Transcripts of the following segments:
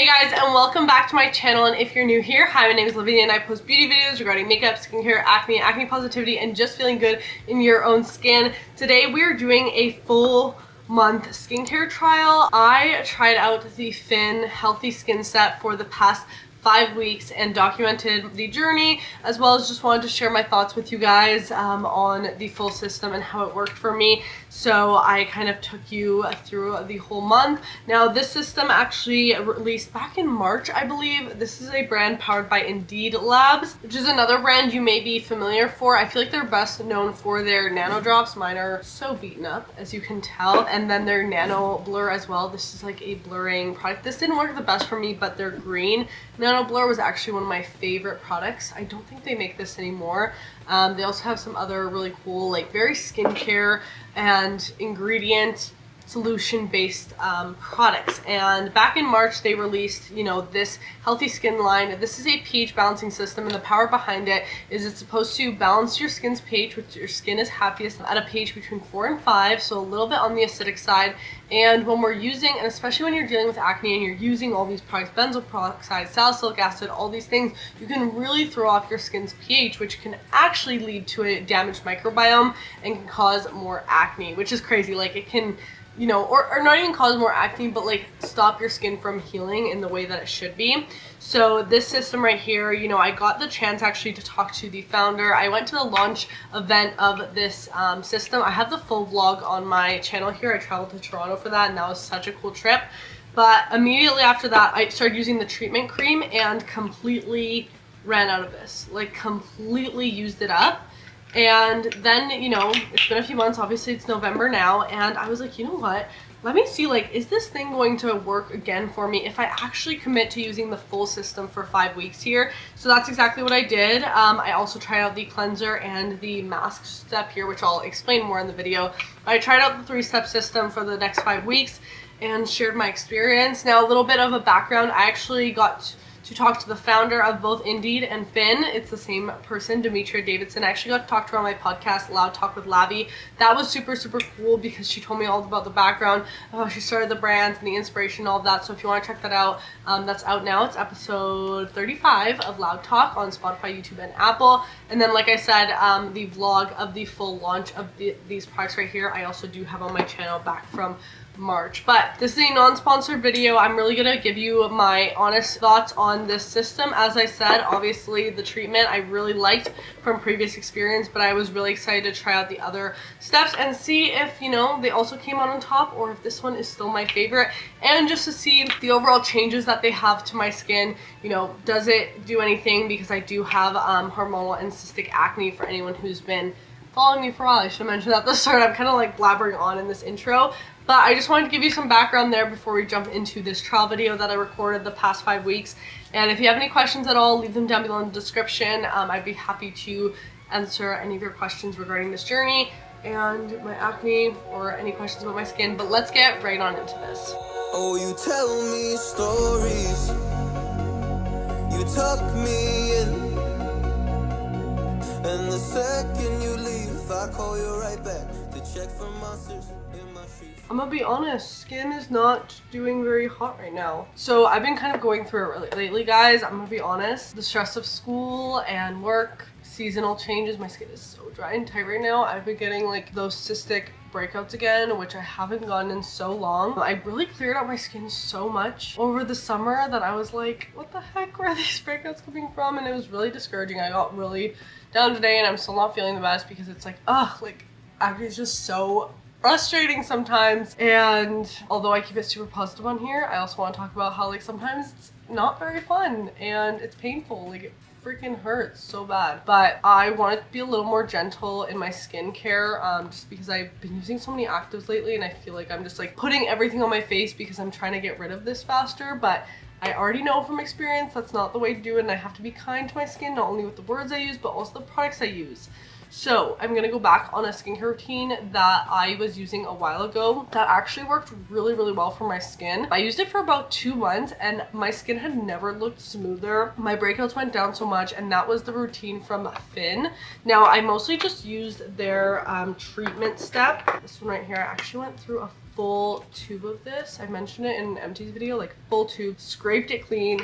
Hey guys, and welcome back to my channel. And if you're new here, hi, my name is Lavinia and I post beauty videos regarding makeup, skincare, acne positivity, and just feeling good in your own skin. Today we are doing a full month skincare trial. I tried out the Finn Healthy Skin Set for the past 5 weeks and documented the journey, as well as just wanted to share my thoughts with you guys on the full system and how it worked for me. So I kind of took you through the whole month. Now this system actually released back in March, I believe. This is a brand powered by Indeed Labs, which is another brand you may be familiar for. I feel like they're best known for their nano drops. Mine are so beaten up, as you can tell, and then their nano blur as well. This is like a blurring product. This didn't work the best for me, but their green nano blur was actually one of my favorite products. I don't think they make this anymore. They also have some other really cool, like very skincare and ingredient solution based products. And back in March they released, you know, this healthy skin line. This is a pH balancing system, and the power behind it is it's supposed to balance your skin's pH, which your skin is happiest at a pH between 4 and 5, so a little bit on the acidic side. And when we're using, and especially when you're dealing with acne and you're using all these products, benzoyl peroxide, salicylic acid, all these things, you can really throw off your skin's pH, which can actually lead to a damaged microbiome and can cause more acne, which is crazy. Like it can, you know, or not even cause more acne, but like stop your skin from healing in the way that it should be. So this system right here, you know, I got the chance actually to talk to the founder. I went to the launch event of this system. I have the full vlog on my channel here. I traveled to Toronto for that, and that was such a cool trip. But immediately after that, I started using the treatment cream and completely ran out of this. Like completely used it up. And then, you know, it's been a few months, obviously it's November now, and I was like, you know what, let me see, like, is this thing going to work again for me if I actually commit to using the full system for 5 weeks here? So that's exactly what I did. I also tried out the cleanser and the mask step here, which I'll explain more in the video. I tried out the 3-step system for the next 5 weeks and shared my experience. Now, a little bit of a background, I actually got to talk to the founder of both Indeed and Finn. It's the same person, Demetria Davidson. I actually got to talk to her on my podcast, Loud Talk with Lavi. That was super, super cool because she told me all about the background of how she started the brands and the inspiration, all of that. So if you want to check that out, that's out now. It's episode 35 of Loud Talk on Spotify, YouTube, and Apple. And then, like I said, the vlog of the full launch of these products right here, I also do have on my channel back from March. But this is a non-sponsored video. I'm really gonna give you my honest thoughts on this system. As I said, obviously the treatment I really liked from previous experience, but I was really excited to try out the other steps and see if, you know, they also came out on top or if this one is still my favorite, and just to see the overall changes that they have to my skin. You know, does it do anything, because I do have hormonal and cystic acne. For anyone who's been following me for a while, I should mention that at the start. I'm kind of like blabbering on in this intro, but I just wanted to give you some background there before we jump into this trial video that I recorded the past 5 weeks. And if you have any questions at all, leave them down below in the description. I'd be happy to answer any of your questions regarding this journey and my acne, or any questions about my skin. But let's get right on into this. Oh, you tell me stories, you tuck me in, and the second you leave, I call you right back to check for monsters in my streets. I'm gonna be honest, skin is not doing very hot right now. So I've been kind of going through it really lately, guys. I'm gonna be honest. The stress of school and work, seasonal changes, my skin is so dry and tight right now. I've been getting like those cystic breakouts again, which I haven't gotten in so long. I really cleared out my skin so much over the summer that I was like, what the heck, where are these breakouts coming from? And it was really discouraging. I got really down today, and I'm still not feeling the best because it's like, ugh, like acne is just so frustrating sometimes. And although I keep it super positive on here, I also want to talk about how like sometimes it's not very fun and it's painful. Like it freaking hurts so bad. But I wanted to be a little more gentle in my skincare, just because I've been using so many actives lately, and I feel like I'm just like putting everything on my face because I'm trying to get rid of this faster. But I already know from experience that's not the way to do it, and I have to be kind to my skin, not only with the words I use, but also the products I use. So I'm gonna go back on a skincare routine that I was using a while ago that actually worked really, really well for my skin. I used it for about 2 months and my skin had never looked smoother. My breakouts went down so much, and that was the routine from Finn. Now I mostly just used their treatment step. This one right here, I actually went through a full tube of this. I mentioned it in an empties video, like full tube, scraped it clean,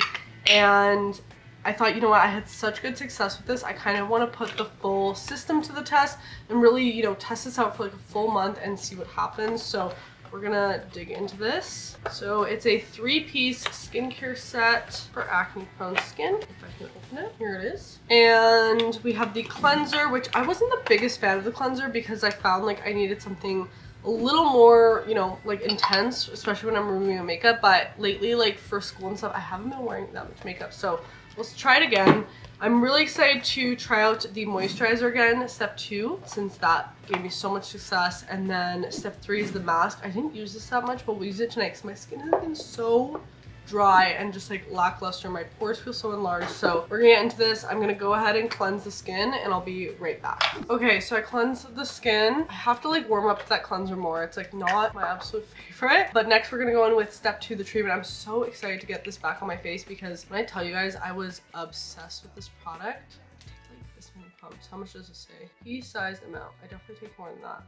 and I thought, you know what, I had such good success with this. I kind of want to put the full system to the test and really, you know, test this out for like a full month and see what happens. So we're gonna dig into this. So it's a 3-piece skincare set for acne prone skin. If I can open it, here it is. And we have the cleanser, which I wasn't the biggest fan of the cleanser because I found like I needed something a little more, you know, like intense, especially when I'm removing makeup. But lately, like for school and stuff, I haven't been wearing that much makeup. So let's try it again. I'm really excited to try out the moisturizer again, step 2, since that gave me so much success. And then step 3 is the mask. I didn't use this that much, but we'll use it tonight because my skin has been so dry and just like lackluster. My pores feel so enlarged. So we're gonna get into this. I'm gonna go ahead and cleanse the skin and I'll be right back. Okay, so I cleansed the skin. I have to like warm up that cleanser more. It's like not my absolute favorite. But next we're gonna go in with step 2, the treatment. I'm so excited to get this back on my face because when I tell you guys, I was obsessed with this product. I take like this many pumps. How much does it say? Pea-sized amount. I definitely take more than that.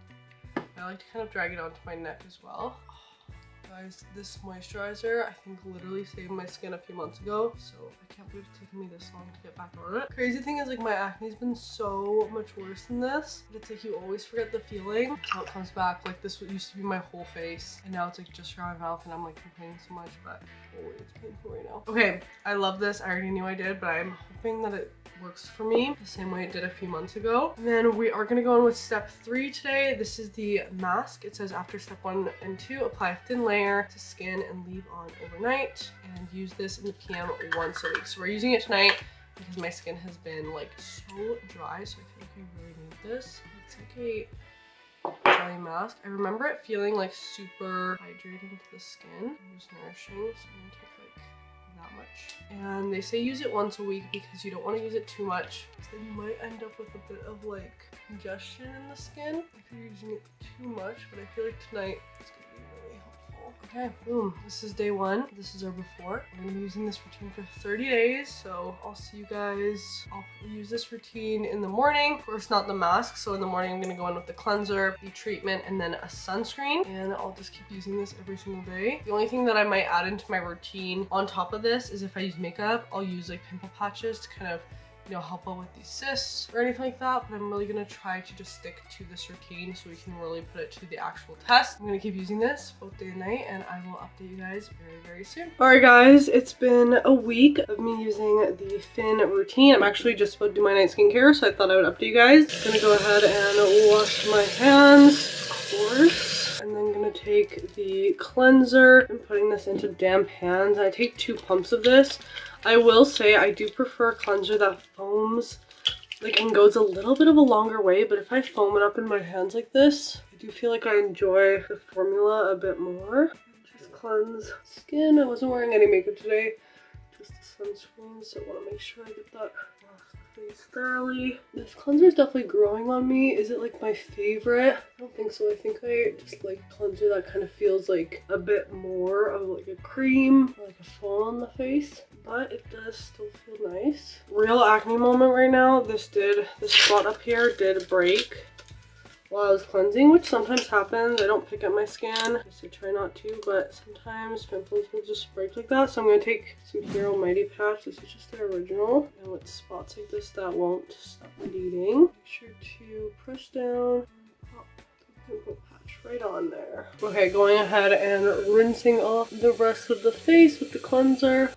I like to kind of drag it onto my neck as well. Guys, this moisturizer I think literally saved my skin a few months ago, so I can't believe it's taken me this long to get back on it. Crazy thing is, like, my acne's been so much worse than this. It's like you always forget the feeling until it comes back. Like, this used to be my whole face and now it's like just around my mouth and I'm like complaining so much, but holy, it's painful right now. Okay, I love this. I already knew I did, but I'm hoping that it works for me the same way it did a few months ago. And then we are gonna go in with step 3 today. This is the mask. It says after step 1 and 2, apply a thin layer to skin and leave on overnight, and use this in the PM once a week. So we're using it tonight because my skin has been like so dry, so I feel like I really need this. It's like a jelly mask. I remember it feeling like super hydrating to the skin. It was nourishing, so I'm gonna take like that much. And they say use it once a week because you don't want to use it too much, because then you might end up with a bit of like congestion in the skin if you're using it too much. But I feel like tonight it's gonna be really helpful. Okay, boom. This is day 1. This is our before. I'm gonna be using this routine for 30 days, so I'll see you guys. I'll use this routine in the morning. Of course, not the mask. So in the morning, I'm gonna go in with the cleanser, the treatment, and then a sunscreen. And I'll just keep using this every single day. The only thing that I might add into my routine on top of this is if I use makeup, I'll use like pimple patches to kind of, you know, help out with these cysts or anything like that. But I'm really gonna try to just stick to this routine so we can really put it to the actual test. I'm gonna keep using this both day and night, and I will update you guys very, very soon. All right, guys, it's been a week of me using the Fin routine. I'm actually just about to do my night skincare, so I thought I would update you guys. I'm gonna go ahead and wash my hands, of course. And then gonna take the cleanser and putting this into damp hands. I take 2 pumps of this. I will say I do prefer a cleanser that foams like and goes a little bit of a longer way, but if I foam it up in my hands like this, I do feel like I enjoy the formula a bit more. Just cleanse skin. I wasn't wearing any makeup today, just the sunscreen, so I want to make sure I get that off the face thoroughly. This cleanser is definitely growing on me. Is it like my favorite? I don't think so. I think I just like cleanser that kind of feels like a bit more of like a cream, or like a foam on the face. But it does still feel nice. Real acne moment right now. This spot up here did break while I was cleansing, which sometimes happens. I don't pick at my skin. I guess I try not to, but sometimes pimples will just break like that. So I'm gonna take some Hero Mighty Patch. This is just the original. And with spots like this that won't stop bleeding, make sure to press down and pop the pimple patch right on there. Okay, going ahead and rinsing off the rest of the face with the cleanser.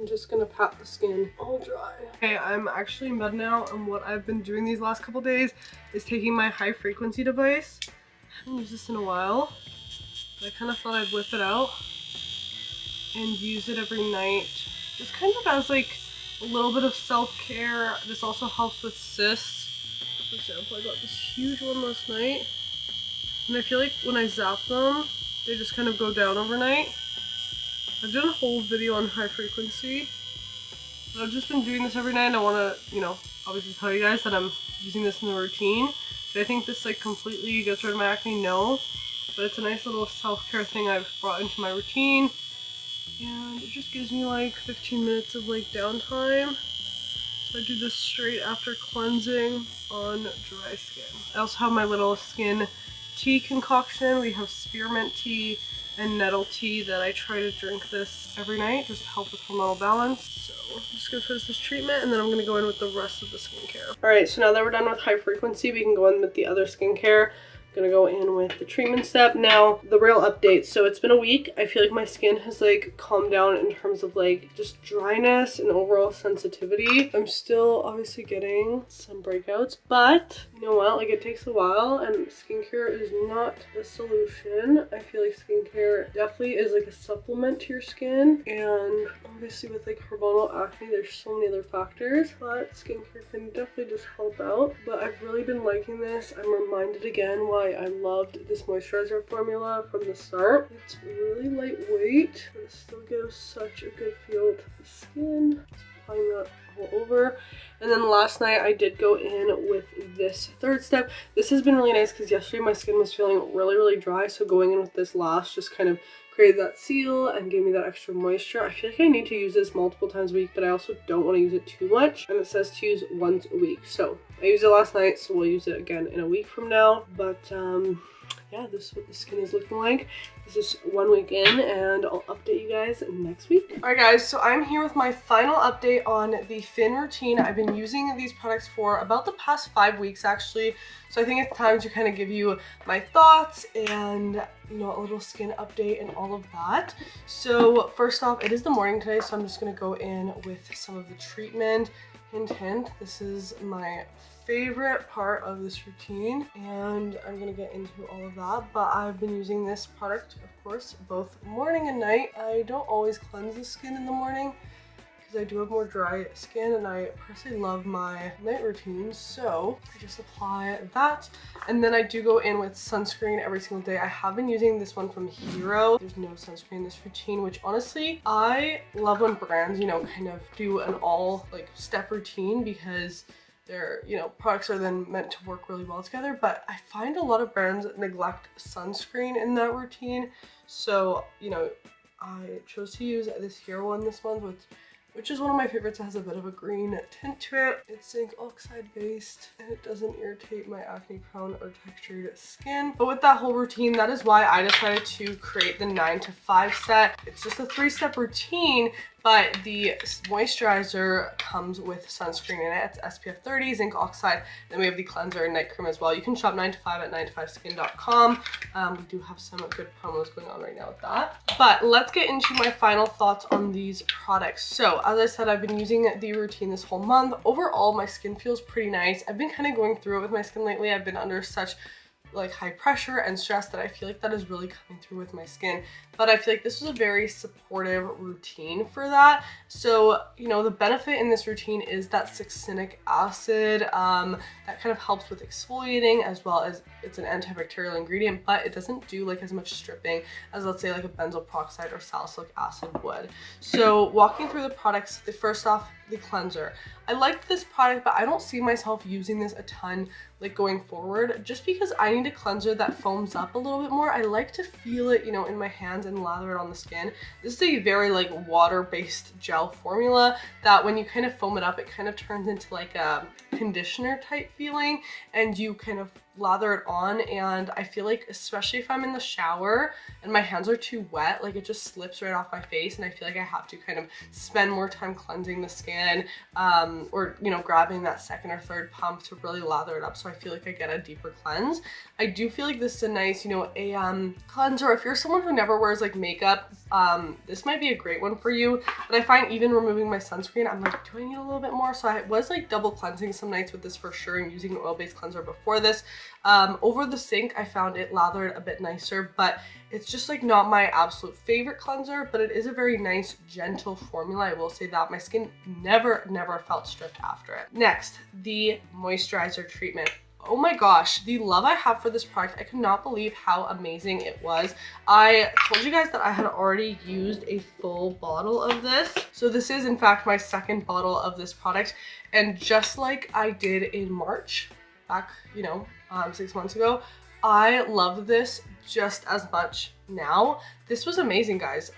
I'm just gonna pat the skin all dry. Okay, I'm actually in bed now, and what I've been doing these last couple days is taking my high frequency device. I haven't used this in a while, but I kind of thought I'd whip it out and use it every night. Just kind of as like a little bit of self-care. This also helps with cysts. For example, I got this huge one last night, and I feel like when I zap them, they just kind of go down overnight. I've done a whole video on high frequency, but I've just been doing this every night. I want to, you know, obviously tell you guys that I'm using this in the routine. But I think this like completely gets rid of my acne, no. But it's a nice little self-care thing I've brought into my routine. And it just gives me like 15 minutes of like downtime. So I do this straight after cleansing on dry skin. I also have my little skin tea concoction. We have spearmint tea and nettle tea that I try to drink this every night just to help with hormonal balance. So I'm just gonna finish this treatment and then I'm gonna go in with the rest of the skincare. All right, so now that we're done with high frequency, we can go in with the other skincare. Gonna go in with the treatment step. Now the real update. So it's been a week. I feel like my skin has like calmed down in terms of like just dryness and overall sensitivity. I'm still obviously getting some breakouts, but you know what, like it takes a while and skincare is not the solution. I feel like skincare definitely is like a supplement to your skin, and obviously with like hormonal acne there's so many other factors, but skincare can definitely just help out. But I've really been liking this. I'm reminded again why I loved this moisturizer formula from the start. It's really lightweight, but it still gives such a good feel to the skin. Just applying that all over. And then last night I did go in with this third step. This has been really nice because yesterday my skin was feeling really dry, so going in with this last just kind of created that seal and gave me that extra moisture. I feel like I need to use this multiple times a week, but I also don't want to use it too much, and it says to use once a week. So I used it last night, so we'll use it again in a week from now. But yeah, this is what the skin is looking like. This is 1 week in, and I'll update you guys next week. All right guys, so I'm here with my final update on the thin routine. I've been using these products for about the past 5 weeks actually, so I think it's time to kind of give you my thoughts and, you know, a little skin update and all of that. So first off, it is the morning today, so I'm just gonna go in with some of the treatment. Hint hint, this is my favorite part of this routine, and I'm gonna get into all of that. But I've been using this product, of course, both morning and night. I don't always cleanse the skin in the morning because I do have more dry skin, and I personally love my night routine, so I just apply that. And then I do go in with sunscreen every single day. I have been using this one from Hero. There's no sunscreen in this routine, which honestly, I love when brands, you know, kind of do an all like step routine, because their, you know, products are then meant to work really well together. But I find a lot of brands neglect sunscreen in that routine. So, you know, I chose to use this Hero one this month, which is one of my favorites. It has a bit of a green tint to it. It's zinc oxide based, and it doesn't irritate my acne prone or textured skin. But with that whole routine, that is why I decided to create the 9 to 5 set. It's just a 3-step routine, but the moisturizer comes with sunscreen in it. It's SPF 30, zinc oxide. Then we have the cleanser and night cream as well. You can shop 9 to 5 at 9to5skin.com. We do have some good promos going on right now with that. But let's get into my final thoughts on these products. So as I said, I've been using the routine this whole month. Overall, my skin feels pretty nice. I've been kind of going through it with my skin lately. I've been under such like high pressure and stress that I feel like that is really coming through with my skin. But I feel like this is a very supportive routine for that. So, you know, the benefit in this routine is that succinic acid that kind of helps with exfoliating, as well as it's an antibacterial ingredient, but it doesn't do like as much stripping as, let's say, like a benzoyl peroxide or salicylic acid would. So walking through the products, first off, the cleanser. I liked this product, but I don't see myself using this a ton like going forward, just because I need a cleanser that foams up a little bit more. I like to feel it, you know, in my hands and lather it on the skin. This is a very like water-based gel formula that when you kind of foam it up, it kind of turns into like a conditioner type feeling, and you kind of lather it on, and I feel like, especially if I'm in the shower and my hands are too wet, like it just slips right off my face, and I feel like I have to kind of spend more time cleansing the skin, or, you know, grabbing that second or third pump to really lather it up, so I feel like I get a deeper cleanse. I do feel like this is a nice, you know, a cleanser. If you're someone who never wears like makeup, this might be a great one for you. But I find even removing my sunscreen, I'm like, do I need a little bit more? So I was like double cleansing some nights with this for sure, and using an oil-based cleanser before this. Over the sink, I found it lathered a bit nicer, but it's just like not my absolute favorite cleanser, but it is a very nice, gentle formula. I will say that my skin never felt stripped after it. Next, the moisturizer treatment. Oh my gosh, the love I have for this product, I could not believe how amazing it was. I told you guys that I had already used a full bottle of this. So this is in fact my second bottle of this product. And just like I did in March, back, you know, 6 months ago, I love this just as much now. This was amazing, guys.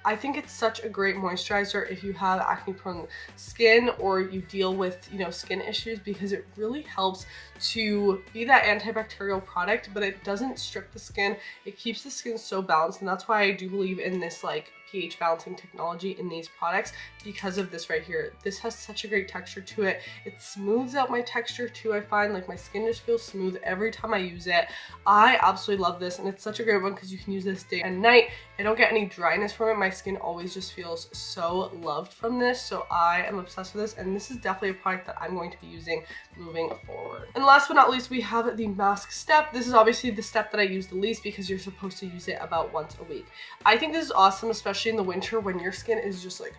I think it's such a great moisturizer if you have acne prone skin or you deal with, you know, skin issues, because it really helps to be that antibacterial product, but it doesn't strip the skin. It keeps the skin so balanced, and that's why I do believe in this like pH balancing technology in these products, because of this right here. This has such a great texture to it. It smooths out my texture too. I find like my skin just feels smooth every time I use it. I absolutely love this, and it's such a great one because you can use this day and night. I don't get any dryness from it. My skin always just feels so loved from this, so I am obsessed with this, and this is definitely a product that I'm going to be using moving forward. And last but not least, we have the mask step. This is obviously the step that I use the least because you're supposed to use it about once a week. I think this is awesome, especially in the winter when your skin is just like,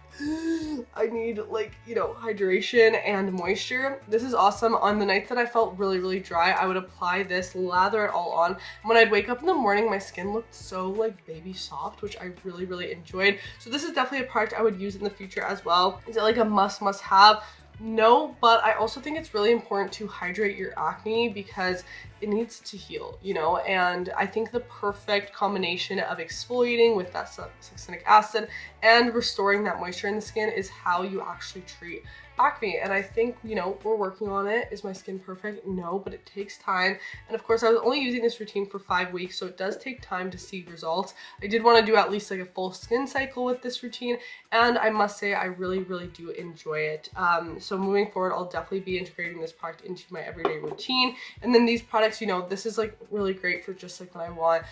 I need like, you know, hydration and moisture. This is awesome. On the nights that I felt really dry, I would apply this, lather it all on. When I'd wake up in the morning, my skin looked so like baby soft, which I really enjoyed. So this is definitely a product I would use in the future as well. Is it like a must have? No, but I also think it's really important to hydrate your acne because it needs to heal, you know, and I think the perfect combination of exfoliating with that succinic acid and restoring that moisture in the skin is how you actually treat acne. And I think, you know, we're working on it. Is my skin perfect? No, but it takes time. And of course, I was only using this routine for 5 weeks, so it does take time to see results. I did want to do at least like a full skin cycle with this routine, and I must say I really do enjoy it. So moving forward, I'll definitely be integrating this product into my everyday routine. And then these products, you know, this is like really great for just like when I want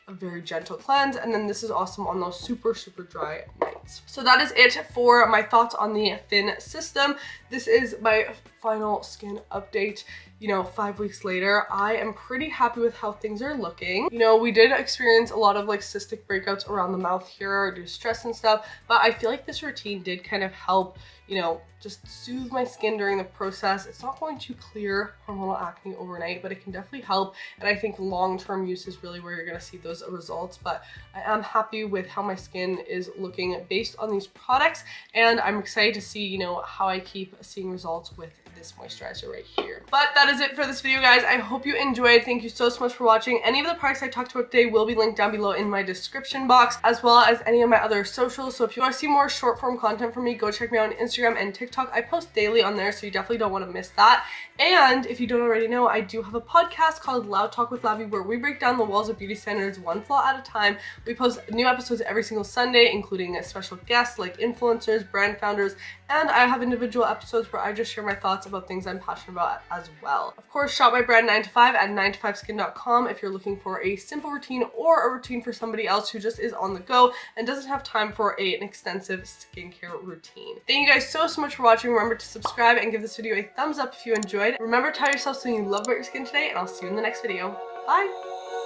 a very gentle cleanse, and then this is awesome on those super dry nights. So that is it for my thoughts on the Thin system. This is my final skin update. You know, 5 weeks later, I am pretty happy with how things are looking. You know, we did experience a lot of like cystic breakouts around the mouth here due to stress and stuff, but I feel like this routine did kind of help, you know, just soothe my skin during the process. It's not going to clear hormonal acne overnight, but it can definitely help. And I think long-term use is really where you're gonna see those results. But I am happy with how my skin is looking based on these products. And I'm excited to see, you know, how I keep seeing results with this moisturizer right here. But that is it for this video, guys. I hope you enjoyed. Thank you so much for watching. Any of the products I talked about today will be linked down below in my description box, as well as any of my other socials. So if you want to see more short form content from me, go check me out on Instagram and TikTok. I post daily on there, so you definitely don't want to miss that. And if you don't already know, I do have a podcast called Loud Talk with Lavi, where we break down the walls of beauty standards one flaw at a time. We post new episodes every single Sunday, including special guests like influencers, brand founders, and I have individual episodes where I just share my thoughts about things I'm passionate about as well. Of course, shop my brand 9 to 5 at 9to5skin.com if you're looking for a simple routine or a routine for somebody else who just is on the go and doesn't have time for an extensive skincare routine. Thank you guys so much for watching. Remember to subscribe and give this video a thumbs up if you enjoyed. Remember to tell yourself something you love about your skin today, and I'll see you in the next video. Bye!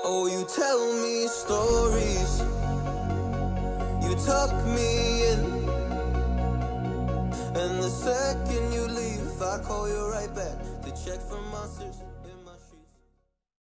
Oh, you tell me stories, you tuck me in, and the second you leave, I call you right back to check for monsters.